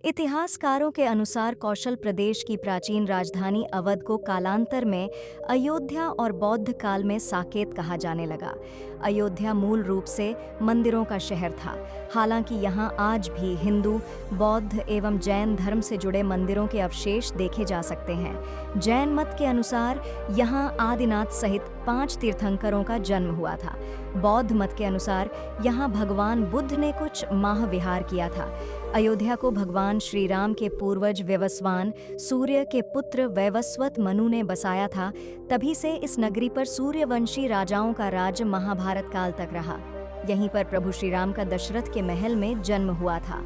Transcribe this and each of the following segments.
इतिहासकारों के अनुसार कौशल प्रदेश की प्राचीन राजधानी अवध को कालांतर में अयोध्या और बौद्ध काल में साकेत कहा जाने लगा। अयोध्या मूल रूप से मंदिरों का शहर था। हालांकि यहाँ आज भी हिंदू, बौद्ध एवं जैन धर्म से जुड़े मंदिरों के अवशेष देखे जा सकते हैं। जैन मत के अनुसार यहाँ आदिनाथ सहित 5 तीर्थंकरों का जन्म हुआ था। बौद्ध मत के अनुसार यहाँ भगवान बुद्ध ने कुछ माह विहार किया था। अयोध्या को भगवान श्री राम के पूर्वज व्यवस्वान सूर्य के पुत्र वैवस्वत मनु ने बसाया था। तभी से इस नगरी पर सूर्यवंशी राजाओं का राज्य महाभारत काल तक रहा। यहीं पर प्रभु श्री राम का दशरथ के महल में जन्म हुआ था।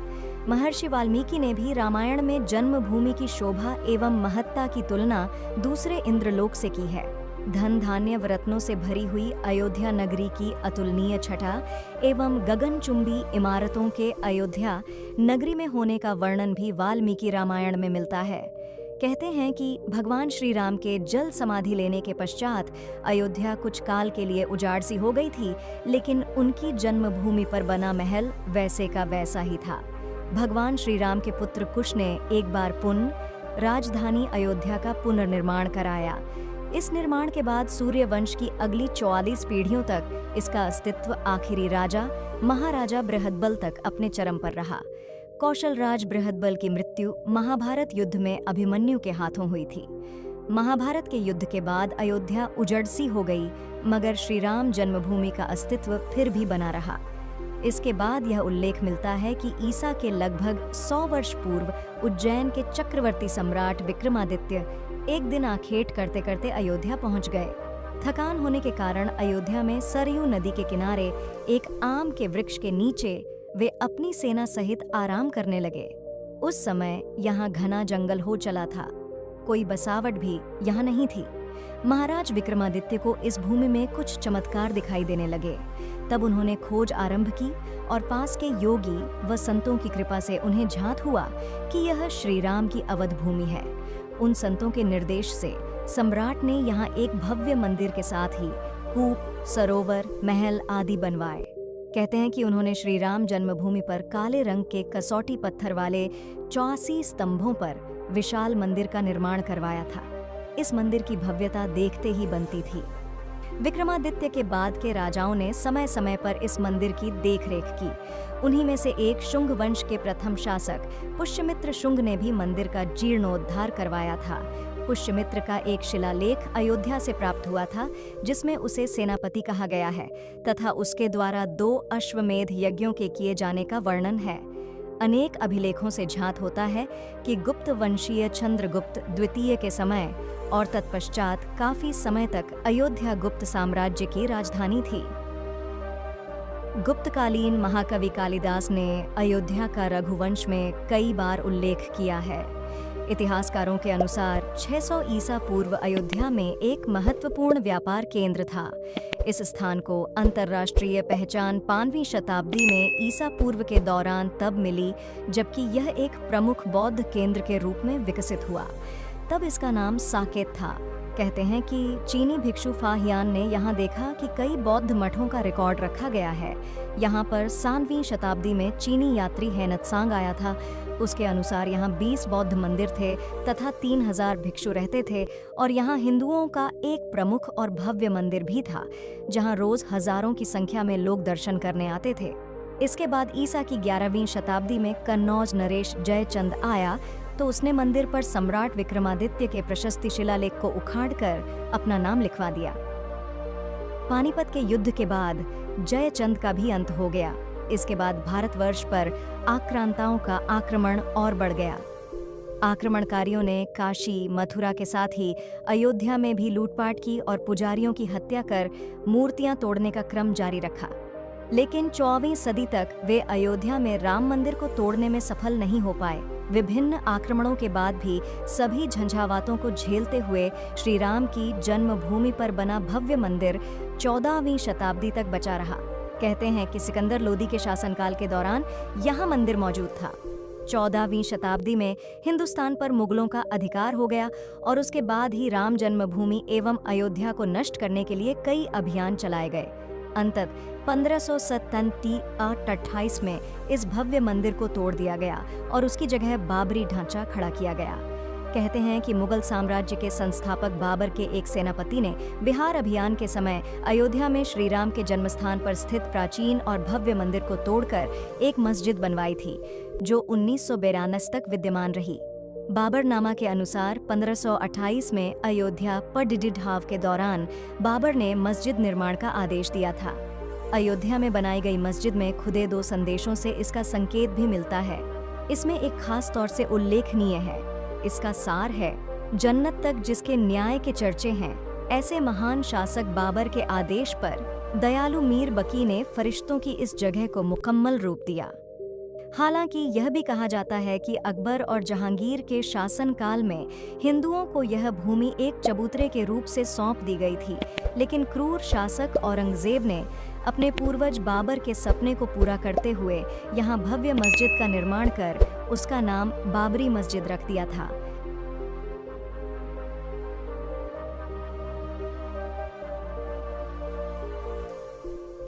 महर्षि वाल्मीकि ने भी रामायण में जन्मभूमि की शोभा एवं महत्ता की तुलना दूसरे इंद्रलोक से की है। धन धान्य व रत्नों से भरी हुई अयोध्या नगरी की अतुलनीय छटा एवं गगनचुंबी इमारतों के अयोध्या नगरी में होने का वर्णन भी वाल्मीकि रामायण में मिलता है। कहते हैं कि भगवान श्री राम के जल समाधि लेने के पश्चात अयोध्या कुछ काल के लिए उजाड़ सी हो गई थी, लेकिन उनकी जन्मभूमि पर बना महल वैसे का वैसा ही था। भगवान श्री राम के पुत्र कुश ने एक बार पुनः राजधानी अयोध्या का पुनर्निर्माण कराया। इस निर्माण के बाद सूर्यवंश की अगली 44 पीढ़ियों तक इसका अस्तित्व आखिरी राजा महाराजा बृहदबल तक अपने चरम पर रहा। कौशल राज बृहदबल की मृत्यु महाभारत युद्ध में अभिमन्यु के हाथों हुई थी। महाभारत के युद्ध के बाद अयोध्या उजड़ सी हो गई, मगर श्री राम जन्मभूमि का अस्तित्व फिर भी बना रहा। इसके बाद यह उल्लेख मिलता है कि ईसा के लगभग 100 वर्ष पूर्व उज्जैन के चक्रवर्ती सम्राट विक्रमादित्य एक दिन आखेट करते करते अयोध्या पहुंच गए। थकान होने के कारण अयोध्या में सरयू नदी के किनारे एक आम के वृक्ष के नीचे वे अपनी सेना सहित आराम करने लगे। उस समय यहाँ घना जंगल हो चला था, कोई बसावट भी यहाँ नहीं थी। महाराज विक्रमादित्य को इस भूमि में कुछ चमत्कार दिखाई देने लगे। तब उन्होंने खोज आरंभ की और पास के योगी व संतों की कृपा से उन्हें झात हुआ कि यह श्री राम की अवध भूमि है। उन संतों के निर्देश से सम्राट ने यहाँ एक भव्य मंदिर के साथ ही कूप, सरोवर, महल आदि बनवाए। कहते हैं कि उन्होंने श्री राम जन्मभूमि पर काले रंग के कसौटी पत्थर वाले 84 स्तंभों पर विशाल मंदिर का निर्माण करवाया था। इस मंदिर की भव्यता देखते ही बनती थी। विक्रमादित्य के बाद के राजाओं ने समय समय पर इस मंदिर की देखरेख की। उन्हीं में से एक शुंग वंश के प्रथम शासक पुष्यमित्र शुंग ने भी मंदिर का जीर्णोद्धार करवाया था। पुष्यमित्र का एक शिलालेख अयोध्या से प्राप्त हुआ था, जिसमें उसे सेनापति कहा गया है तथा उसके द्वारा 2 अश्वमेध यज्ञों के किए जाने का वर्णन है। अनेक अभिलेखों से झात होता है कि गुप्त वंशीय चंद्रगुप्त द्वितीय के समय और तत्पश्चात काफी समय तक अयोध्या गुप्त साम्राज्य की राजधानी थी। गुप्तकालीन महाकवि कालिदास ने अयोध्या का रघुवंश में कई बार उल्लेख किया है। इतिहासकारों के अनुसार 600 ईसा पूर्व अयोध्या में एक महत्वपूर्ण व्यापार केंद्र था। इस स्थान को अंतर्राष्ट्रीय पहचान 5वीं शताब्दी में ईसा पूर्व के दौरान तब मिली जबकि यह एक प्रमुख बौद्ध केंद्र के रूप में विकसित हुआ। तब इसका नाम साकेत था। कहते हैं कि चीनी भिक्षु फाहियान ने यहाँ देखा कि कई बौद्ध मठों का रिकॉर्ड रखा गया है। यहाँ पर 7वीं शताब्दी में चीनी यात्री हेनत्सांग आया था। उसके अनुसार यहाँ 20 बौद्ध मंदिर थे तथा 3000 भिक्षु रहते थे और यहाँ हिंदुओं का एक प्रमुख और भव्य मंदिर भी था, जहाँ रोज हजारों की संख्या में लोग दर्शन करने आते थे। इसके बाद ईसा की 11वीं शताब्दी में कन्नौज नरेश जयचंद आया तो उसने मंदिर पर सम्राट विक्रमादित्य के प्रशस्ति शिलालेख को उखाड़कर अपना नाम लिखवा दिया। पानीपत के युद्ध के बाद जयचंद का भी अंत हो गया। इसके बाद भारतवर्ष पर आक्रांताओं का आक्रमण और बढ़ गया। आक्रमणकारियों ने काशी, मथुरा के साथ ही अयोध्या में भी लूटपाट की और पुजारियों की हत्या कर मूर्तियां तोड़ने का क्रम जारी रखा। लेकिन 14वीं सदी तक वे अयोध्या में राम मंदिर को तोड़ने में सफल नहीं हो पाए। विभिन्न आक्रमणों के बाद भी सभी झंझावातों को झेलते हुए श्री राम की जन्मभूमि पर बना भव्य मंदिर 14वीं शताब्दी तक बचा रहा। कहते हैं कि सिकंदर लोदी के शासनकाल के दौरान यहाँ मंदिर मौजूद था। 14वीं शताब्दी में हिंदुस्तान पर मुगलों का अधिकार हो गया और उसके बाद ही राम जन्मभूमि एवं अयोध्या को नष्ट करने के लिए कई अभियान चलाए गए। अंतत 1527 में इस भव्य मंदिर को तोड़ दिया गया और उसकी जगह बाबरी ढांचा खड़ा किया गया। कहते हैं कि मुगल साम्राज्य के संस्थापक बाबर के एक सेनापति ने बिहार अभियान के समय अयोध्या में श्री राम के जन्मस्थान पर स्थित प्राचीन और भव्य मंदिर को तोड़कर एक मस्जिद बनवाई थी, जो 1992 तक विद्यमान रही। बाबरनामा के अनुसार 1528 में अयोध्या पडिडिढाव के दौरान बाबर ने मस्जिद निर्माण का आदेश दिया था। अयोध्या में बनाई गई मस्जिद में खुदे 2 संदेशों से इसका संकेत भी मिलता है। इसमें एक खास तौर से उल्लेखनीय है। इसका सार है, जन्नत तक जिसके न्याय के चर्चे हैं, ऐसे महान शासक बाबर के आदेश पर दयालु मीर बकी ने फरिश्तों की इस जगह को मुकम्मल रूप दिया। हालांकि यह भी कहा जाता है कि अकबर और जहांगीर के शासनकाल में हिंदुओं को यह भूमि एक चबूतरे के रूप से सौंप दी गई थी, लेकिन क्रूर शासक औरंगजेब ने अपने पूर्वज बाबर के सपने को पूरा करते हुए यहाँ भव्य मस्जिद का निर्माण कर उसका नाम बाबरी मस्जिद रख दिया था।